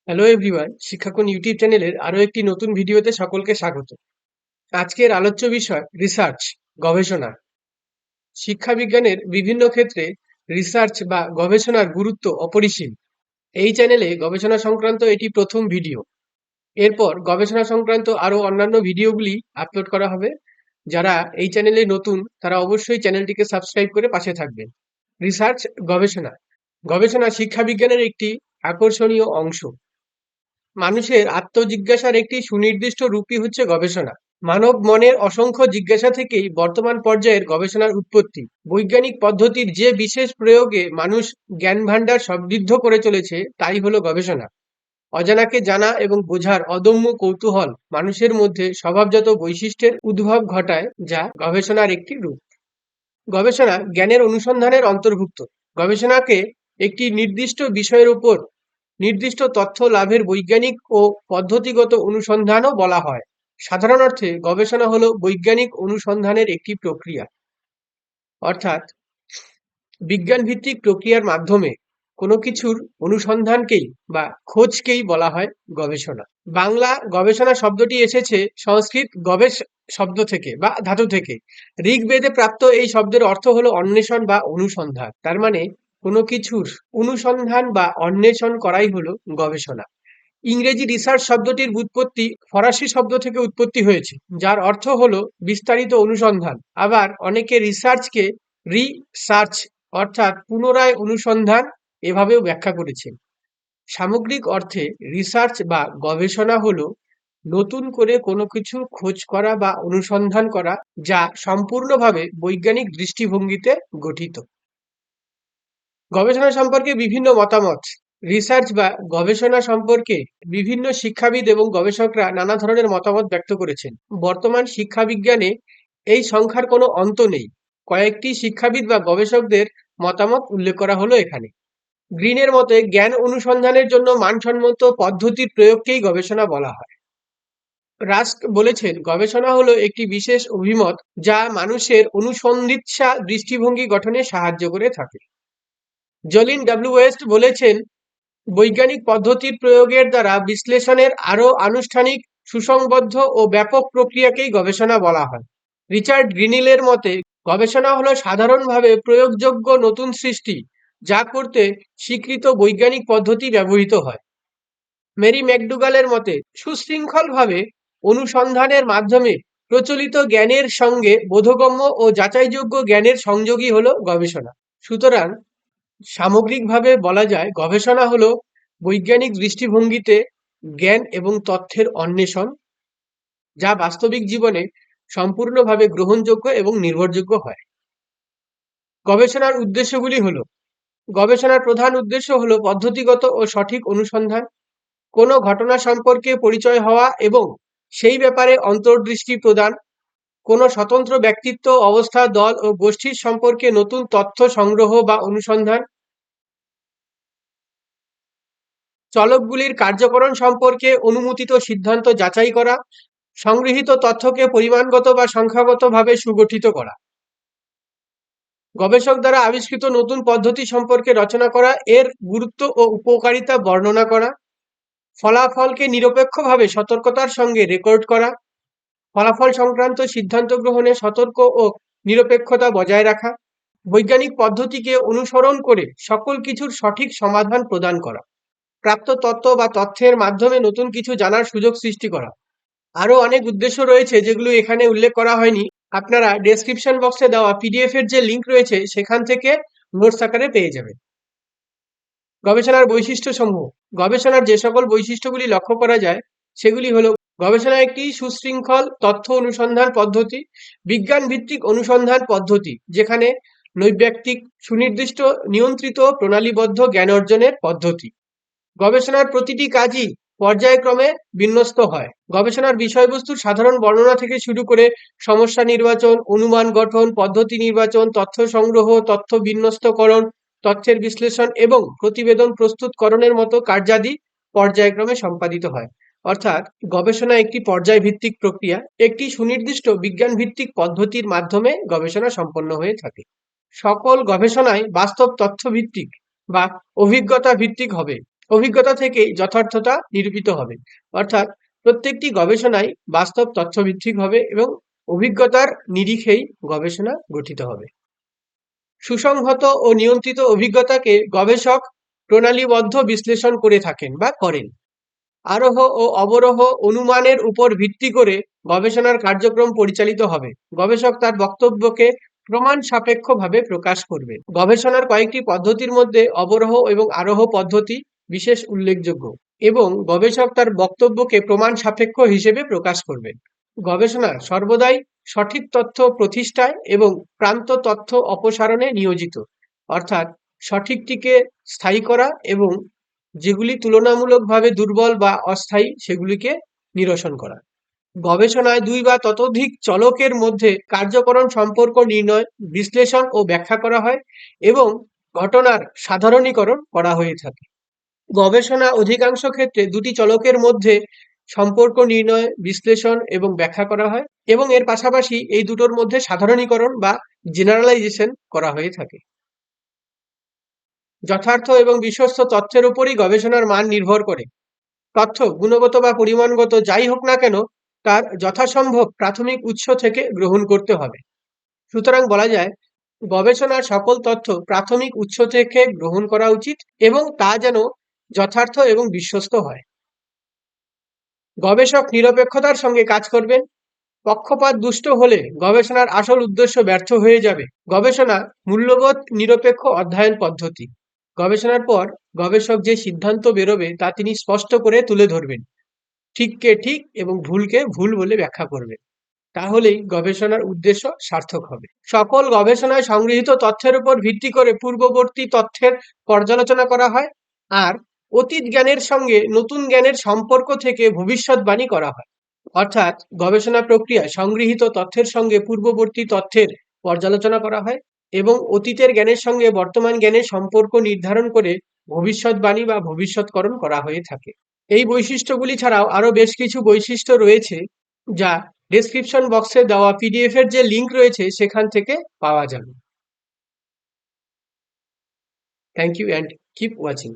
Hello everyone, শিক্ষাকোণ YouTube চ্যানেলের আরো একটি নতুন ভিডিওতে সকলকে স্বাগত। আজকের আলোচ্য বিষয় রিসার্চ, গবেষণা। শিক্ষা বিজ্ঞানের বিভিন্ন ক্ষেত্রে রিসার্চ বা গবেষণার গুরুত্ব অপরিসীম। এই চ্যানেলে গবেষণা সংক্রান্ত এটি প্রথম ভিডিও। এরপর গবেষণা সংক্রান্ত আরো অন্যান্য ভিডিওগুলি আপলোড করা হবে। যারা এই চ্যানেলে নতুন তারা অবশ্যই চ্যানেলটিকে সাবস্ক্রাইব করে পাশে থাকবেন। রিসার্চ, গবেষণা। গবেষণা শিক্ষা বিজ্ঞানের একটি আকর্ষণীয় অংশ। মানুষের আত্মজিজ্ঞাসার একটি সুনির্দিষ্ট রূপই হচ্ছে গবেষণা। মানব মনের অসংখ্য জিজ্ঞাসা থেকেই বর্তমান পর্যায়ের গবেষণার উৎপত্তি। বৈজ্ঞানিক পদ্ধতির যে বিশেষ প্রয়োগে মানুষ জ্ঞানভাণ্ডার সমৃদ্ধ করে চলেছে তাই হলো গবেষণা। অজানাকে জানা এবং বোঝার অদম্য কৌতূহল মানুষের মধ্যে স্বভাবজাত বৈশিষ্ট্যের উদ্ভব ঘটায়, যা গবেষণার একটি রূপ। গবেষণা জ্ঞানের অনুসন্ধানের অন্তর্ভুক্ত। গবেষণাকে একটি নির্দিষ্ট বিষয়ের উপর নির্দিষ্ট তথ্য লাভের বৈজ্ঞানিক ও পদ্ধতিগত অনুসন্ধানও বলা হয়। সাধারণ অর্থে গবেষণা হলো বৈজ্ঞানিক অনুসন্ধানের একটি প্রক্রিয়া, অর্থাৎ বিজ্ঞান ভিত্তিক প্রক্রিয়ার মাধ্যমে কোনো কিছুর অনুসন্ধানকেই বা খোঁজকেই বলা হয় গবেষণা। বাংলা গবেষণা শব্দটি এসেছে সংস্কৃত গবেষ শব্দ থেকে বা ধাতু থেকে। ঋগ্বেদে প্রাপ্ত এই শব্দের অর্থ হলো অন্বেষণ বা অনুসন্ধান। তার মানে কোনো কিছুর অনুসন্ধান বা অন্বেষণ করাই হলো গবেষণা। ইংরেজি রিসার্চ শব্দটির উৎপত্তি ফরাসি শব্দ থেকে উৎপত্তি হয়েছে, যার অর্থ হলো বিস্তারিত অনুসন্ধান। আবার অনেকে রিসার্চকে রিসার্চ অর্থাৎ পুনরায় অনুসন্ধান এভাবেও ব্যাখ্যা করেছেন। সামগ্রিক অর্থে রিসার্চ বা গবেষণা হলো নতুন করে কোনো কিছুর খোঁজ করা বা অনুসন্ধান করা, যা সম্পূর্ণভাবে বৈজ্ঞানিক দৃষ্টিভঙ্গিতে গঠিত। গবেষণা সম্পর্কে বিভিন্ন মতামত। রিসার্চ বা গবেষণা সম্পর্কে বিভিন্ন শিক্ষাবিদ এবং গবেষকরা নানা ধরনের মতামত ব্যক্ত করেছেন। বর্তমান শিক্ষা বিজ্ঞানে এই সংখ্যার কোনো অন্ত নেই। কয়েকটি শিক্ষাবিদ বা গবেষকদের মতামত উল্লেখ করা হলো এখানে। গ্রিনের মতে জ্ঞান অনুসন্ধানের জন্য মানসম্মত পদ্ধতির প্রয়োগকেই গবেষণা বলা হয়। রাস্ক বলেছেন গবেষণা হলো একটি বিশেষ অভিমত যা মানুষের অনুসন্ধিৎসা দৃষ্টিভঙ্গি গঠনে সাহায্য করে থাকে। জলিন ডব্লিউ ওয়েস্ট বলেছেন বৈজ্ঞানিক পদ্ধতির প্রয়োগের দ্বারা বিশ্লেষণের আরও আনুষ্ঠানিক, সুসংবদ্ধ ও ব্যাপক প্রক্রিয়াকেই গবেষণা বলা হয়। রিচার্ড গ্রিনিলের মতে গবেষণা হলো সাধারণভাবে প্রয়োগযোগ্য নতুন সৃষ্টি, যা করতে স্বীকৃত বৈজ্ঞানিক পদ্ধতি ব্যবহৃত হয়। মেরি ম্যাকডুগালের মতে সুশৃঙ্খলভাবে অনুসন্ধানের মাধ্যমে প্রচলিত জ্ঞানের সঙ্গে বোধগম্য ও যাচাইযোগ্য জ্ঞানের সংযোগই হলো গবেষণা। সুতরাং সামগ্রিকভাবে বলা যায় গবেষণা হলো বৈজ্ঞানিক দৃষ্টিভঙ্গিতে জ্ঞান এবং তথ্যের অন্বেষণ, যা বাস্তবিক জীবনে সম্পূর্ণভাবে গ্রহণযোগ্য এবং নির্ভরযোগ্য হয়। গবেষণার উদ্দেশ্যগুলি হলো, গবেষণার প্রধান উদ্দেশ্য হলো পদ্ধতিগত ও সঠিক অনুসন্ধান, কোনো ঘটনা সম্পর্কে পরিচয় হওয়া এবং সেই ব্যাপারে অন্তর্দৃষ্টি প্রদান, কোনো স্বতন্ত্র ব্যক্তিত্ব, অবস্থা, দল ও গোষ্ঠীর সম্পর্কে নতুন তথ্য সংগ্রহ বা অনুসন্ধান, চলকগুলির কার্যকরণ সম্পর্কে অনুমোদিত সিদ্ধান্ত যাচাই করা, সংগৃহীত তথ্যকে পরিমাণগত বা সংখ্যাগতভাবে সুগঠিত করা, গবেষক দ্বারা আবিষ্কৃত নতুন পদ্ধতি সম্পর্কে রচনা করা, এর গুরুত্ব ও উপকারিতা বর্ণনা করা, ফলাফলকে নিরপেক্ষভাবে সতর্কতার সঙ্গে রেকর্ড করা, ফলাফল সংক্রান্ত সিদ্ধান্ত গ্রহণে সতর্ক ও নিরপেক্ষতা বজায় রাখা, বৈজ্ঞানিক পদ্ধতিকে অনুসরণ করে সকল কিছুর সঠিক সমাধান প্রদান করা, প্রাপ্ত তথ্য বা তথ্যের মাধ্যমে নতুন কিছু জানার সুযোগ সৃষ্টি করা। আরো অনেক উদ্দেশ্য রয়েছে যেগুলো এখানে উল্লেখ করা হয়নি। আপনারা ডেসক্রিপশন বক্সে দেওয়া পিডিএফ এর যে লিংক রয়েছে সেখান থেকে নোটস আকারে পেয়ে যাবেন। গবেষণার বৈশিষ্ট্য সমূহ। গবেষণার যে সকল বৈশিষ্ট্যগুলি লক্ষ্য করা যায় সেগুলি হলো, গবেষণা একটি সুশৃঙ্খল তথ্য অনুসন্ধান পদ্ধতি, বিজ্ঞান ভিত্তিক অনুসন্ধান পদ্ধতি যেখানে নৈর্ব্যক্তিক, সুনির্দিষ্ট, নিয়ন্ত্রিত, প্রণালীবদ্ধ জ্ঞান অর্জনের পদ্ধতি। গবেষণার প্রতিটি কাজই পর্যায়ক্রমে বিন্যস্ত হয়। গবেষণার বিষয়বস্তুর সাধারণ বর্ণনা থেকে শুরু করে সমস্যা নির্বাচন, অনুমান গঠন, পদ্ধতি নির্বাচন, তথ্য সংগ্রহ, তথ্য বিন্যস্তকরণ, তথ্যের বিশ্লেষণ এবং প্রতিবেদন প্রস্তুতকরণের মতো কার্যাদি পর্যায়ক্রমে সম্পাদিত হয়। অর্থাৎ গবেষণা একটি পর্যায়ভিত্তিক প্রক্রিয়া, একটি সুনির্দিষ্ট বিজ্ঞান ভিত্তিক পদ্ধতির মাধ্যমে গবেষণা সম্পন্ন হয়ে থাকে। সকল গবেষণায় বাস্তব তথ্য ভিত্তিক বা অভিজ্ঞতা ভিত্তিক হবে। অভিজ্ঞতা থেকে যথার্থতা নিরূপিত হবে। অর্থাৎ প্রত্যেকটি গবেষণাই বাস্তব তথ্যভিত্তিক হবে এবং অভিজ্ঞতার নিরিখেই গবেষণা গঠিত হবে। সুসংহত ও নিয়ন্ত্রিত অভিজ্ঞতাকে গবেষক প্রণালীবদ্ধ বিশ্লেষণ করে থাকেন বা করেন। আরোহ ও অবরোহ অনুমানের উপর ভিত্তি করে গবেষণার কার্যক্রম পরিচালিত হবে। গবেষক তার বক্তব্যকে প্রমাণ সাপেক্ষভাবে প্রকাশ করবেন। গবেষণার কয়েকটি পদ্ধতির মধ্যে অবরোহ এবং আরোহ পদ্ধতি বিশেষ উল্লেখযোগ্য এবং গবেষক তার বক্তব্যকে প্রমাণ সাপেক্ষ হিসেবে প্রকাশ করবেন। গবেষণা সর্বদাই সঠিক তথ্য প্রতিষ্ঠায় এবং প্রান্ত তথ্য অপসারণে নিয়োজিত, অর্থাৎ সঠিকটিকে স্থায়ী করা এবং যেগুলি তুলনামূলকভাবে দুর্বল বা অস্থায়ী সেগুলিকে নিরসন করা। গবেষণায় দুই বা ততোধিক চলকের মধ্যে কার্যকরণ সম্পর্ক নির্ণয়, বিশ্লেষণ ও ব্যাখ্যা করা হয় এবং ঘটনার সাধারণীকরণ করা হয়ে থাকে। গবেষণা অধিকাংশ ক্ষেত্রে দুটি চলকের মধ্যে সম্পর্ক নির্ণয়, বিশ্লেষণ এবং ব্যাখ্যা করা হয় এবং এর পাশাপাশি এই দুটোর মধ্যে সাধারণীকরণ বা জেনারেলাইজেশন করা হয়ে থাকে। যথার্থ এবং বিশ্বস্ত তথ্যের উপরই গবেষণার মান নির্ভর করে। তথ্য গুণগত বা পরিমাণগত যাই হোক না কেন, তার যথাসম্ভব প্রাথমিক উৎস থেকে গ্রহণ করতে হবে। সুতরাং বলা যায়, গবেষণার সকল তথ্য প্রাথমিক উৎস থেকে গ্রহণ করা উচিত এবং তা যেন যথার্থ এবং বিশ্বস্ত হয়। গবেষক নিরপেক্ষতার সঙ্গে কাজ করবেন। পক্ষপাত দুষ্ট হলে গবেষণার আসল উদ্দেশ্য ব্যর্থ হয়ে যাবে। গবেষণা মূল্যবোধ নিরপেক্ষ অধ্যয়ন পদ্ধতি। গবেষণার পর গবেষক যে সিদ্ধান্ত বেরোবে তা তিনি স্পষ্ট করে তুলে ধরবেন, ঠিককে ঠিক এবং ভুলকে ভুল বলে ব্যাখ্যা করবেন। তাহলেই গবেষণার উদ্দেশ্য সার্থক হবে। সকল গবেষণায় সংগৃহীত তথ্যের উপর ভিত্তি করে পূর্ববর্তী তথ্যের পর্যালোচনা করা হয় আর অতীত জ্ঞানের সঙ্গে নতুন জ্ঞানের সম্পর্ক থেকে ভবিষ্যৎবাণী করা হয়। অর্থাৎ গবেষণা প্রক্রিয়ায় সংগৃহীত তথ্যের সঙ্গে পূর্ববর্তী তথ্যের পর্যালোচনা করা হয় এবং অতীতের জ্ঞানের সঙ্গে বর্তমান জ্ঞানের সম্পর্ক নির্ধারণ করে ভবিষ্যৎবাণী বা ভবিষ্যৎকরণ করা হয়ে থাকে। এই বৈশিষ্ট্যগুলি ছাড়াও আরো বেশ কিছু বৈশিষ্ট্য রয়েছে যা ডেসক্রিপশন বক্সে দেওয়া পিডিএফ এর যে লিঙ্ক রয়েছে সেখান থেকে পাওয়া যাবে। Thank you and keep watching.